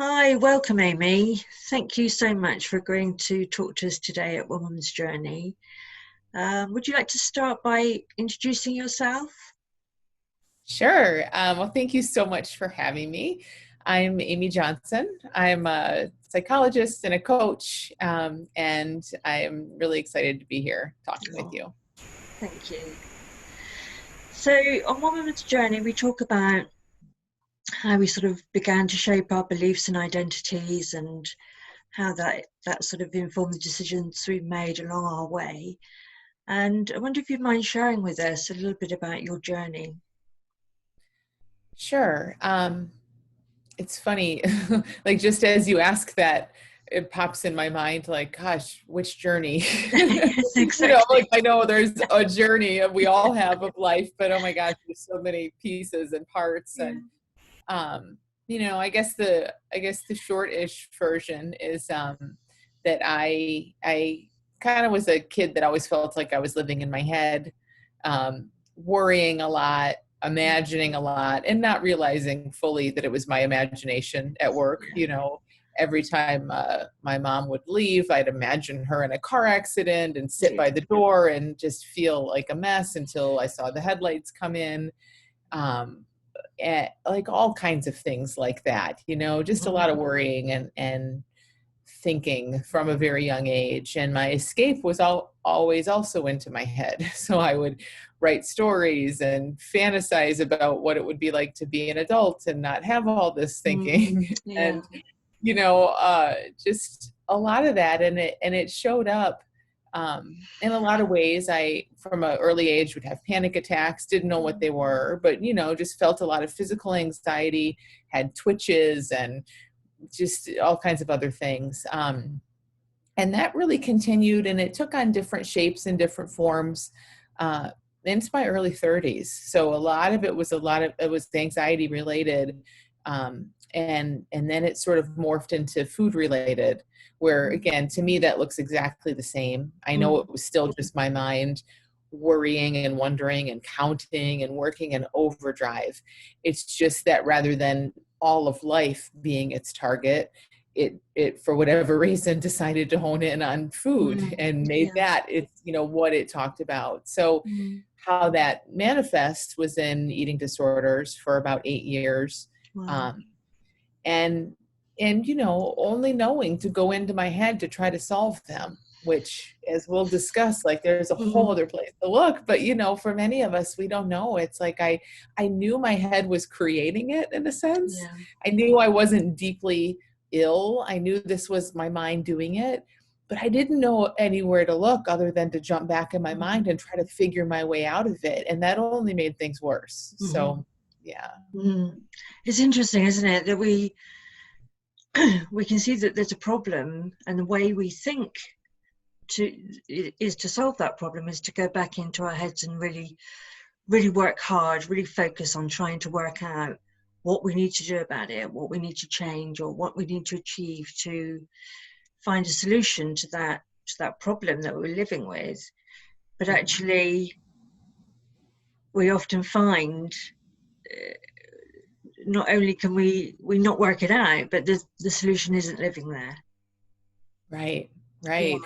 Hi, welcome Amy. Thank you so much for agreeing to talk to us today at Woman's Journey. Would you like to start by introducing yourself? Sure. Well, thank you so much for having me. I'm Amy Johnson. I'm a psychologist and a coach, and I'm really excited to be here talking with Oh, you. thank you. So, on Woman's Journey, we talk about how we sort of began to shape our beliefs and identities and how that sort of informed the decisions we made along our way. And I wonder if you'd mind sharing with us a little bit about your journey. Sure. It's funny, like just as you ask that, it pops in my mind like, gosh, which journey? Yes, exactly. Like I know there's a journey we all have of life, but oh my gosh, there's so many pieces and parts Yeah. and um I guess the short-ish version is that I kind of was a kid that always felt like I was living in my head, worrying a lot, imagining a lot, and not realizing fully that it was my imagination at work. Yeah. Every time my mom would leave, I'd imagine her in a car accident and sit Yeah. by the door and just feel like a mess until I saw the headlights come in. Um, like all kinds of things like that, just a lot of Mhm. worrying and thinking from a very young age. And my escape was always also into my head. So I would write stories and fantasize about what it would be like to be an adult and not have all this thinking. Yeah. And, just a lot of that. And it showed up in a lot of ways. I, from an early age, would have panic attacks, didn't know what they were, but, just felt a lot of physical anxiety, had twitches and just all kinds of other things. And that really continued and it took on different shapes and different forms into my early 30s. So it was anxiety related. And then it sort of morphed into food related, where again, to me, that looks exactly the same. I know Mm. it was still just my mind worrying and wondering and counting and working in overdrive. It's just that rather than all of life being its target, it for whatever reason decided to hone in on food Mm. and made Yeah. that it's what it talked about. So Mm. how that manifests was in eating disorders for about 8 years. Wow. um, and only knowing to go into my head to try to solve them, which, as we'll discuss, like there's a whole Mm. other place to look. But for many of us, we don't know. It's like I knew my head was creating it in a sense. Yeah. I knew I wasn't deeply ill. I knew this was my mind doing it, but I didn't know anywhere to look other than to jump back in my mind Mm. and try to figure my way out of it, and that only made things worse. Mm. So yeah. Mm. It's interesting, isn't it, that we we can see that there's a problem, and the way we think to is to solve that problem is to go back into our heads and really work hard, really focus on trying to work out what we need to do about it, what we need to change, or what we need to achieve to find a solution to that problem that we're living with. But Mhm. actually, we often find uh, not only can we not work it out, but the solution isn't living there. Right, Yeah. right.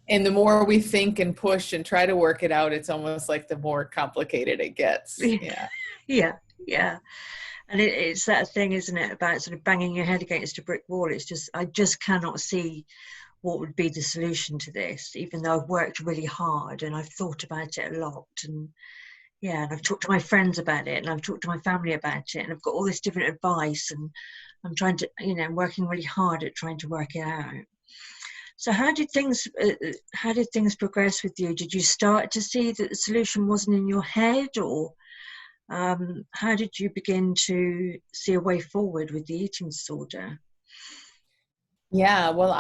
And the more we think and push and try to work it out, it's almost like the more complicated it gets. Yeah. Yeah, yeah. And it's that thing, isn't it, about sort of banging your head against a brick wall. It's just, I just cannot see what would be the solution to this, even though I've worked really hard and I've thought about it a lot. And yeah, and I've talked to my friends about it and I've talked to my family about it and I've got all this different advice and I'm trying to, I'm working really hard at trying to work it out. So how did things progress with you? Did you start to see that the solution wasn't in your head, or how did you begin to see a way forward with the eating disorder? Yeah. Well,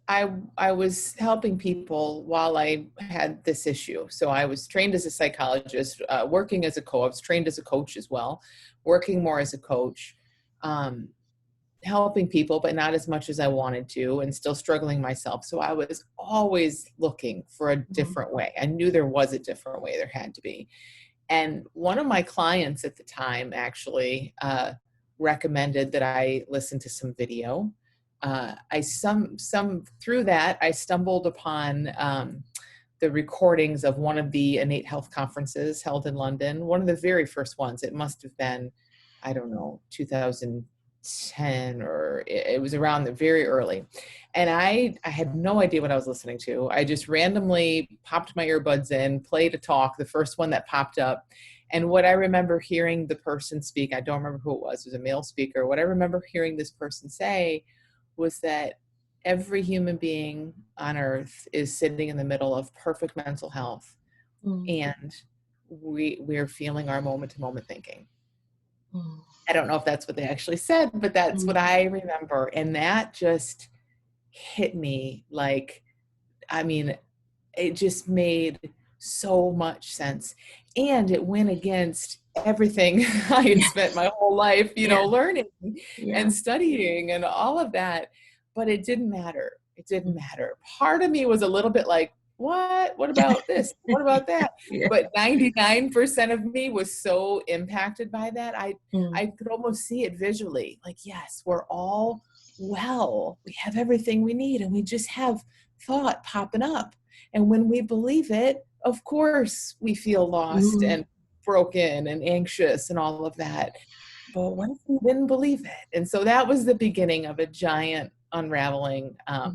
I was helping people while I had this issue. So I was trained as a psychologist, working as a coach. I was trained as a coach as well, working more as a coach, um, helping people, but not as much as I wanted to, and still struggling myself. So I was always looking for a Mm. different way. I knew there was a different way. There had to be. And one of my clients at the time actually recommended that I listen to some video. Through that, I stumbled upon the recordings of one of the innate health conferences held in London, one of the very first ones. It must have been, I don't know, 2010, or it was around the very early. And I had no idea what I was listening to. I just randomly popped my earbuds in, played a talk, the first one that popped up. And what I remember hearing the person speak, I don't remember who it was a male speaker. What I remember hearing this person say was that every human being on earth is sitting in the middle of perfect mental health. And we're feeling our moment-to-moment thinking. I don't know if that's what they actually said, but that's what I remember. And that just hit me like, I mean, it just made so much sense. And it went against everything I had spent my whole life, learning and studying and all of that. But it didn't matter. It didn't matter. Part of me was a little bit like, what about this? What about that? But 99% of me was so impacted by that. I could almost see it visually. Like, yes, we're all well. We have everything we need, and we just have thought popping up. And when we believe it, of course, we feel lost and broken and anxious and all of that. But what if we didn't believe it? And so that was the beginning of a giant unraveling. I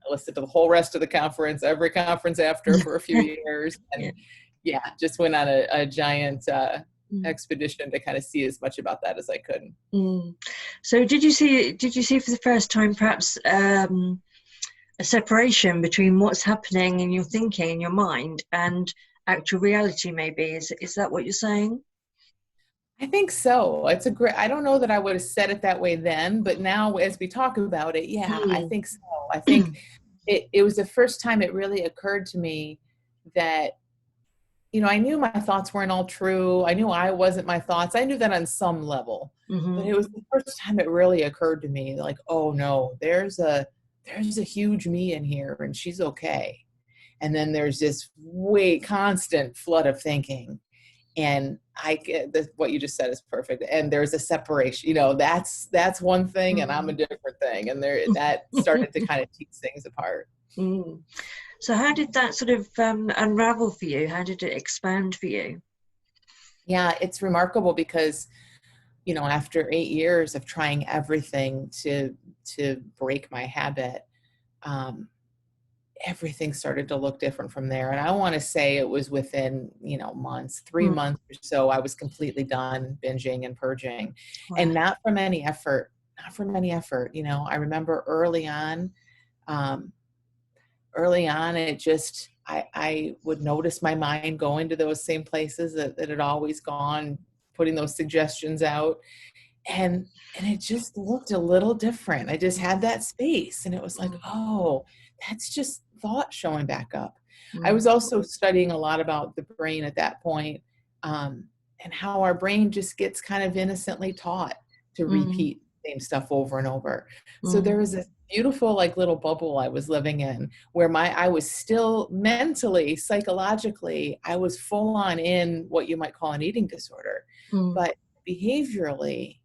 listened to the whole rest of the conference, every conference after, for a few years. And just went on a giant expedition to kind of see as much about that as I could. So did you see for the first time perhaps a separation between what's happening in your thinking, in your mind, and actual reality maybe? Is that what you're saying? I think so. It's I don't know that I would have said it that way then, but now as we talk about it, I think so. I think it was the first time it really occurred to me that, I knew my thoughts weren't all true. I knew I wasn't my thoughts. I knew that on some level, but it was the first time it really occurred to me, like, oh no, there's a huge me in here and she's okay. And then there's this constant flood of thinking. And what you just said is perfect. And there's a separation, that's one thing and I'm a different thing. And that started to kind of tease things apart. So how did that sort of unravel for you? How did it expand for you? Yeah, it's remarkable because, after 8 years of trying everything to break my habit, everything started to look different from there. And I want to say it was within, months, 3 months or so, I was completely done binging and purging. And not from any effort. I remember early on, it just, I would notice my mind going to those same places that it had always gone, putting those suggestions out. And it just looked a little different. I just had that space and it was like, oh, that's just thought showing back up. I was also studying a lot about the brain at that point, and how our brain just gets kind of innocently taught to repeat the same stuff over and over. So there was this beautiful little bubble I was living in where I was still mentally, psychologically, I was full on in what you might call an eating disorder. But behaviorally,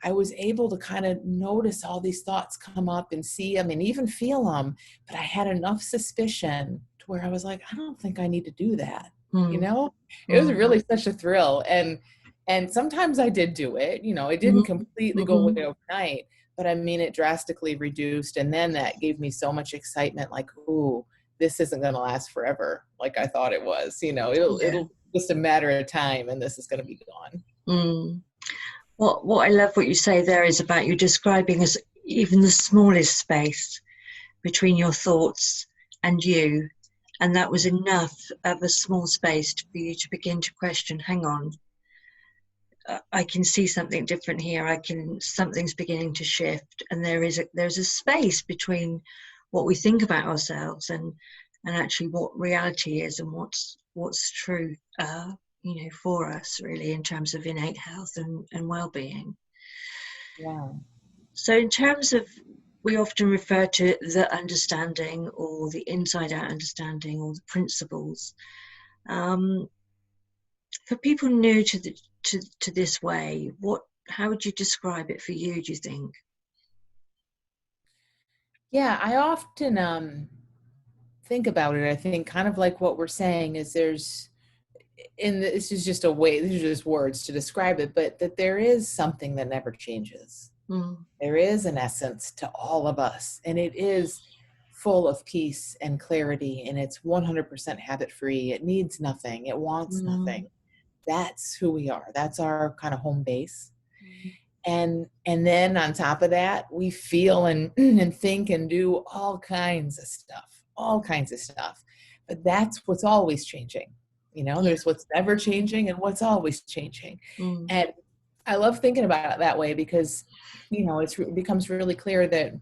I was able to kind of notice all these thoughts come up and see them and even feel them, but I had enough suspicion to where I was like, I don't think I need to do that. It was really such a thrill. And sometimes I did do it, it didn't completely go away overnight, but I mean, it drastically reduced. And then that gave me so much excitement, like, ooh, this isn't going to last forever. Like I thought it was, it'll just a matter of time and this is going to be gone. What I love what you say there is about you describing as even the smallest space between your thoughts and you. And that was enough of a small space for you to begin to question, hang on, I can see something different here. Something's beginning to shift. And there's a space between what we think about ourselves and actually what reality is and what's true, for us really in terms of innate health and well-being. So in terms of, we often refer to the understanding or the inside out understanding or the principles. For people new to this way, how would you describe it for you, do you think? Yeah, I often think about it. I think kind of like what we're saying is this is just a way, these are just words to describe it, but that there is something that never changes. Mm. There is an essence to all of us, and it is full of peace and clarity, and it's 100% habit free. It needs nothing. It wants Mm. nothing. That's who we are. That's our kind of home base. And then on top of that, we feel and and think and do all kinds of stuff, all kinds of stuff. But that's what's always changing. You know, Yeah. there's what's never changing and what's always changing. Mm. And I love thinking about it that way because, you know, it becomes really clear that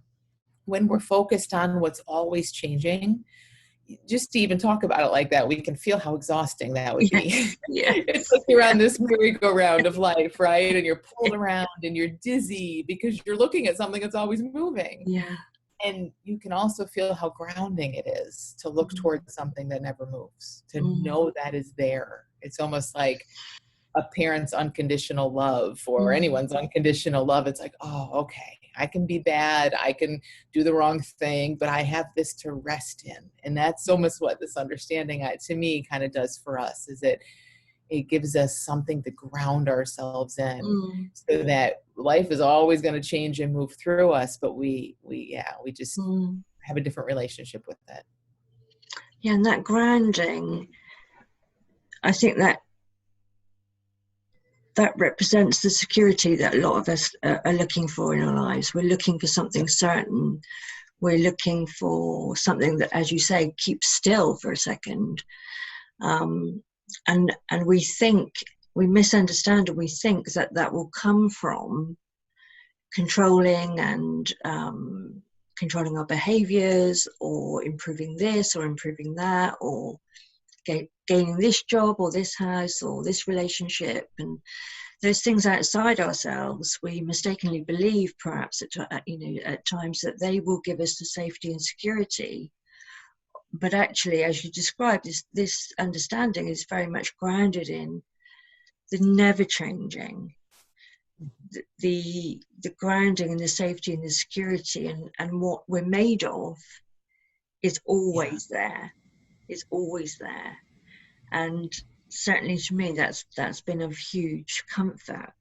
when we're focused on what's always changing, just to even talk about it like that, we can feel how exhausting that would be. Yes. Yes. It's like you're on this merry-go-round of life, right? And you're pulled around and you're dizzy because you're looking at something that's always moving. Yeah. And you can also feel how grounding it is to look towards something that never moves, to know that is there. It's almost like a parent's unconditional love or anyone's unconditional love. It's like, oh, okay, I can be bad, I can do the wrong thing, but I have this to rest in. And that's almost what this understanding, to me, kind of does for us, is it gives us something to ground ourselves in, so that life is always going to change and move through us, but we just have a different relationship with it. Yeah, and that grounding, I think that represents the security that a lot of us are looking for in our lives. We're looking for something certain. We're looking for something that, as you say, keeps still for a second. And we misunderstand, and we think that will come from controlling and controlling our behaviors, or improving this or improving that, or gaining this job or this house or this relationship. And those things outside ourselves, we mistakenly believe perhaps at times that they will give us the safety and security. But actually, as you described, this understanding is very much grounded in the never changing, the grounding and the safety and the security, and what we're made of is always there. It's always there. And certainly to me, that's been of huge comfort.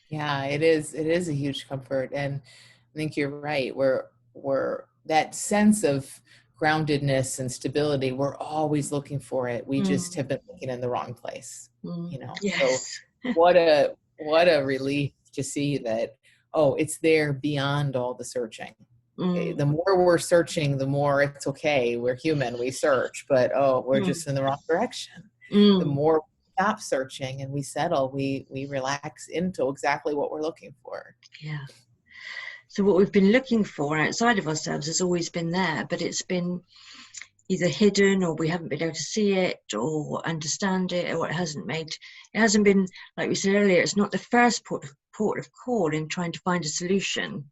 Yeah, it is a huge comfort. And I think you're right. We're that sense of groundedness and stability, we're always looking for it. We just have been looking in the wrong place. You know. Yes. So what a relief to see that, oh, it's there beyond all the searching. The more we're searching, the more it's okay. We're human, we search, but we're just in the wrong direction. The more we stop searching and we settle, we relax into exactly what we're looking for. Yeah. So what we've been looking for outside of ourselves has always been there, but it's been either hidden, or we haven't been able to see it or understand it, or it hasn't been, like we said earlier, it's not the first port of call in trying to find a solution.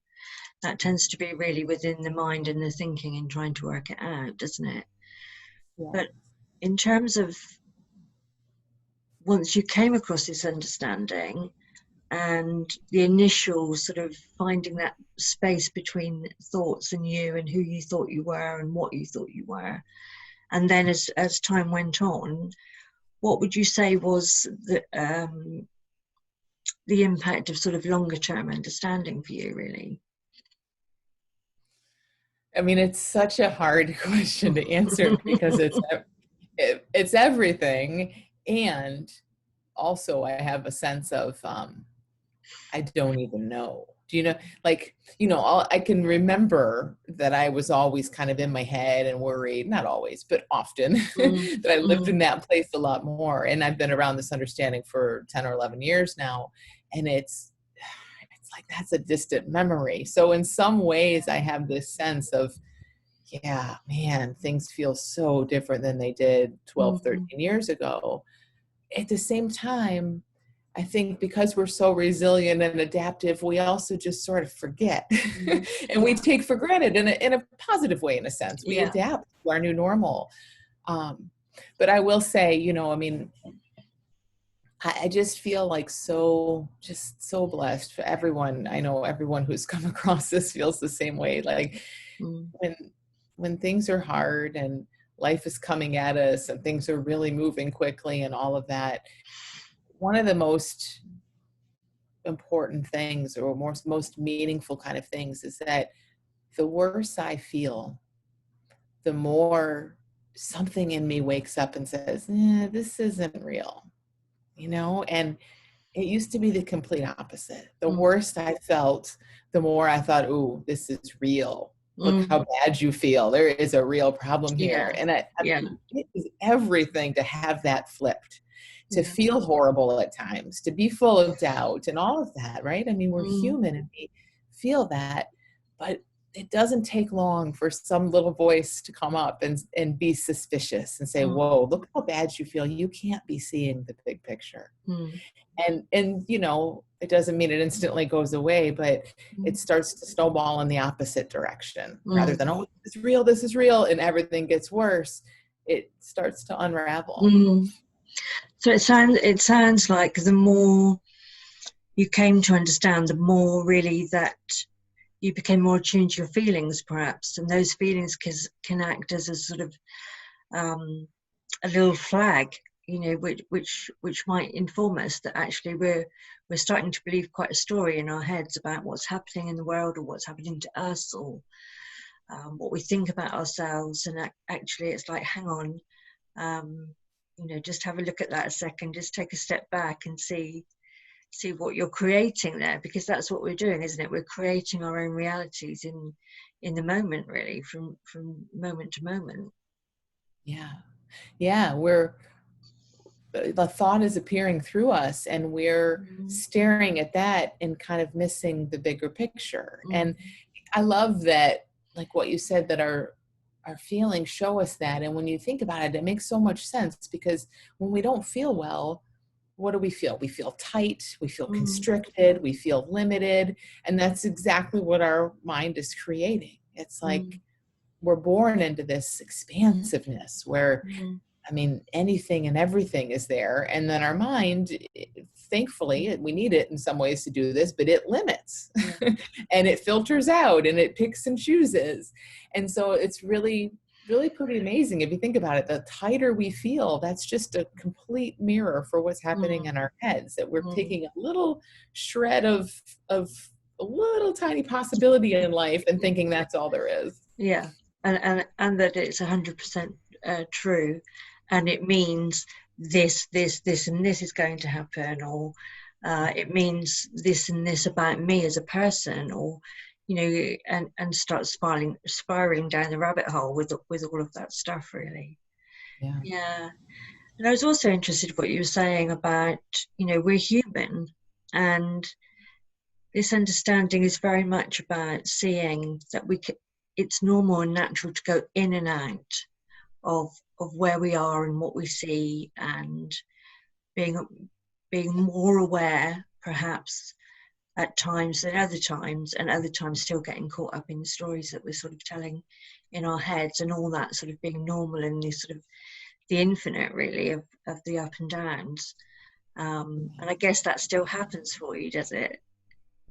That tends to be really within the mind and the thinking and trying to work it out, doesn't it? Yeah. But in terms of once you came across this understanding and the initial sort of finding that space between thoughts and you, and who you thought you were and what you thought you were, and then as time went on, what would you say was the impact of sort of longer term understanding for you, really? I mean, it's such a hard question to answer because it's everything. And also I have a sense of, I don't even know. Do you know, like, you know, I can remember that I was always kind of in my head and worried, not always, but often, that I lived in that place a lot more. And I've been around this understanding for 10 or 11 years now. And it's like, that's a distant memory. So in some ways I have this sense of, yeah, man, things feel so different than they did 12, 13 years ago. At the same time, I think because we're so resilient and adaptive, we also just sort of forget and we take for granted in a positive way, in a sense. We adapt to our new normal. But I will say, you know, I mean, I just feel like just so blessed for everyone. I know everyone who's come across this feels the same way. Like Mm. when things are hard and life is coming at us and things are really moving quickly and all of that, one of the most important things, or most meaningful kind of things, is that the worse I feel, the more something in me wakes up and says, this isn't real, and it used to be the complete opposite. The Mm. worst I felt, the more I thought, ooh, this is real. Look Mm. how bad you feel. There is a real problem here. Yeah. And I Yeah. mean, it is everything to have that flipped, to Yeah. feel horrible at times, to be full of doubt and all of that, right? I mean, we're Mm. human and we feel that, but it doesn't take long for some little voice to come up and be suspicious and say, Mm. whoa, look how bad you feel. You can't be seeing the big picture. Mm. And it doesn't mean it instantly goes away, but it Mm. starts to snowball in the opposite direction. Rather Mm. than, oh, this is real, and everything gets worse, it starts to unravel. Mm. So it sounds like the more you came to understand, the more really that you became more attuned to your feelings, perhaps, and those feelings can act as a sort of a little flag, which might inform us that actually we're starting to believe quite a story in our heads about what's happening in the world, or what's happening to us, or what we think about ourselves. And actually, it's like, hang on, just have a look at that a second. Just take a step back and see what you're creating there, because that's what we're doing, isn't it? We're creating our own realities in the moment, really, from moment to moment. Yeah, the thought is appearing through us, and we're staring at that and kind of missing the bigger picture. And I love that, like what you said, that our feelings show us that. And when you think about it, it makes so much sense, because when we don't feel well, what do we feel? We feel tight, we feel constricted, we feel limited. And that's exactly what our mind is creating. It's like we're born into this expansiveness where, I mean, anything and everything is there. And then our mind, thankfully, we need it in some ways to do this, but it limits and it filters out and it picks and chooses. And so it's really, really pretty amazing. If you think about it, the tighter we feel, that's just a complete mirror for what's happening in our heads, that we're taking a little shred of a little tiny possibility in life and thinking that's all there is. Yeah. And that it's 100% true, and it means this, and this is going to happen, or it means this and this about me as a person, or and start spiraling down the rabbit hole with all of that stuff, really. Yeah. And I was also interested in what you were saying about, we're human, and this understanding is very much about seeing that it's normal and natural to go in and out of where we are and what we see, and being more aware, perhaps, at times than other times, and other times still getting caught up in the stories that we're sort of telling in our heads, and all that sort of being normal, and this sort of the infinite, really, of the up and downs. And I guess that still happens for you, does it?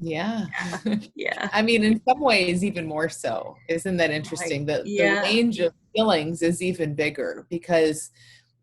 Yeah. Yeah. I mean, in some ways, even more so. Isn't that interesting? Right. The range of feelings is even bigger, because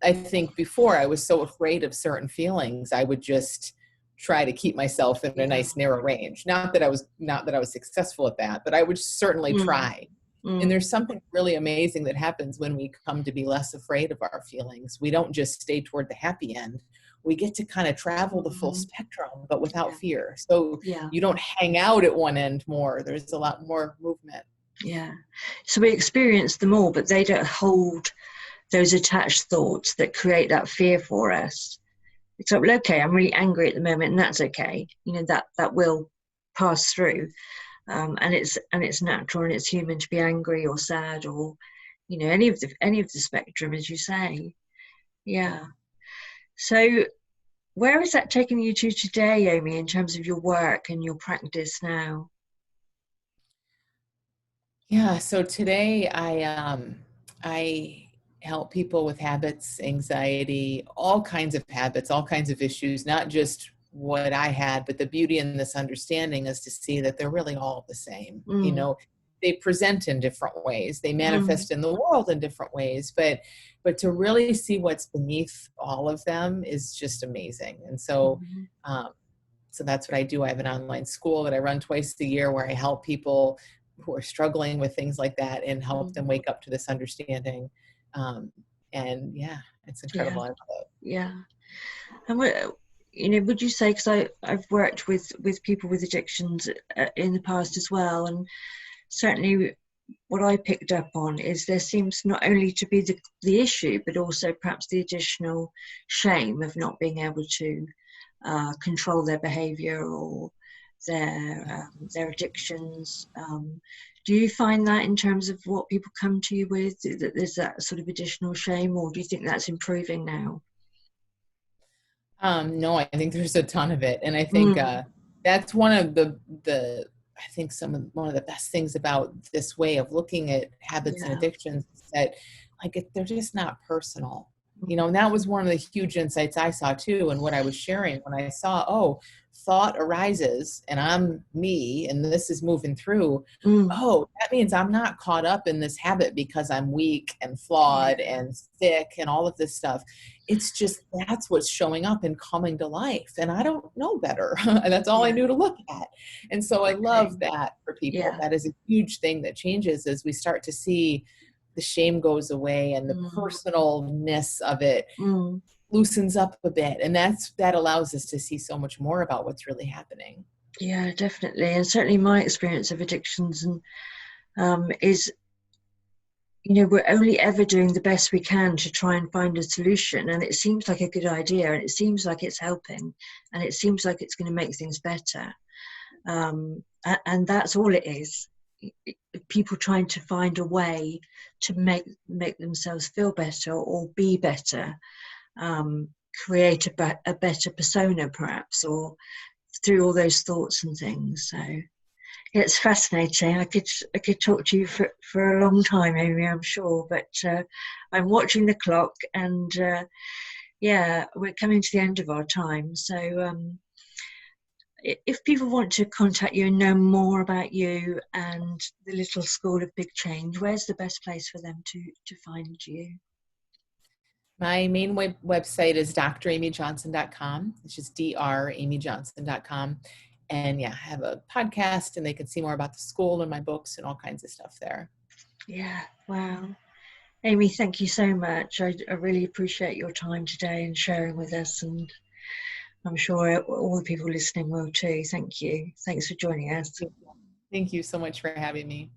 I think before I was so afraid of certain feelings, I would just try to keep myself in a nice narrow range. Not that I was successful at that, but I would certainly try. And there's something really amazing that happens when we come to be less afraid of our feelings. We don't just stay toward the happy end. We get to kind of travel the full spectrum, but without fear. So you don't hang out at one end more. There's a lot more movement. Yeah. So we experience them all, but they don't hold those attached thoughts that create that fear for us. It's like, okay, I'm really angry at the moment, and that's okay. That will pass through. And it's natural and it's human to be angry or sad, or any of the spectrum, as you say. Yeah. So where is that taking you to today, Omi, in terms of your work and your practice now? Yeah, so today I help people with habits, anxiety, all kinds of habits, all kinds of issues, not just what I had, but the beauty in this understanding is to see that they're really all the same. You Mm, know, they present in different ways, they mm, manifest in the world in different ways, but to really see what's beneath all of them is just amazing. And so mm, um, so that's what I do. I have an online school that I run twice a year where I help people who are struggling with things like that and help them mm. wake up to this understanding. Um, and yeah, it's Yeah, incredible. I love it. yeah. And would you say, because I've worked with people with addictions in the past as well, and certainly what I picked up on is there seems not only to be the issue, but also perhaps the additional shame of not being able to control their behaviour or their addictions. Do you find that in terms of what people come to you with, that there's that sort of additional shame, or do you think that's improving now? No, I think there's a ton of it, and I think Mm, that's one of the I think one of the best things about this way of looking at habits and yeah. addictions is that they're just not personal, you know. Mm, And that was one of the huge insights I saw too, and what I was sharing when I saw, oh, thought arises, and I'm me, and this is moving through. mm, Oh, that means I'm not caught up in this habit because I'm weak and yeah. flawed and sick and all of this stuff. It's just that's what's showing up and coming to life. And I don't know better. And that's all I Yeah. knew to look at. And so I Okay. love that for people. Yeah. That is a huge thing that changes as we start to see the shame goes away and the Mm, personalness of it mm. loosens up a bit. And that allows us to see so much more about what's really happening. Yeah, definitely. And certainly my experience of addictions and is, we're only ever doing the best we can to try and find a solution. And it seems like a good idea, and it seems like it's helping, and it seems like it's going to make things better. And that's all it is. People trying to find a way to make themselves feel better or be better, um, create a better persona, perhaps, or through all those thoughts and things. So it's fascinating. I could talk to you for a long time, Amy, I'm sure. But I'm watching the clock, and yeah, we're coming to the end of our time. So if people want to contact you and know more about you and the Little School of Big Change, where's the best place for them to find you? My main website is dramyjohnson.com, which is dramyjohnson.com. And yeah, I have a podcast and they can see more about the school and my books and all kinds of stuff there. Yeah, wow. Amy, thank you so much. I really appreciate your time today and sharing with us, and I'm sure all the people listening will too. Thank you. Thanks for joining us. Thank you so much for having me.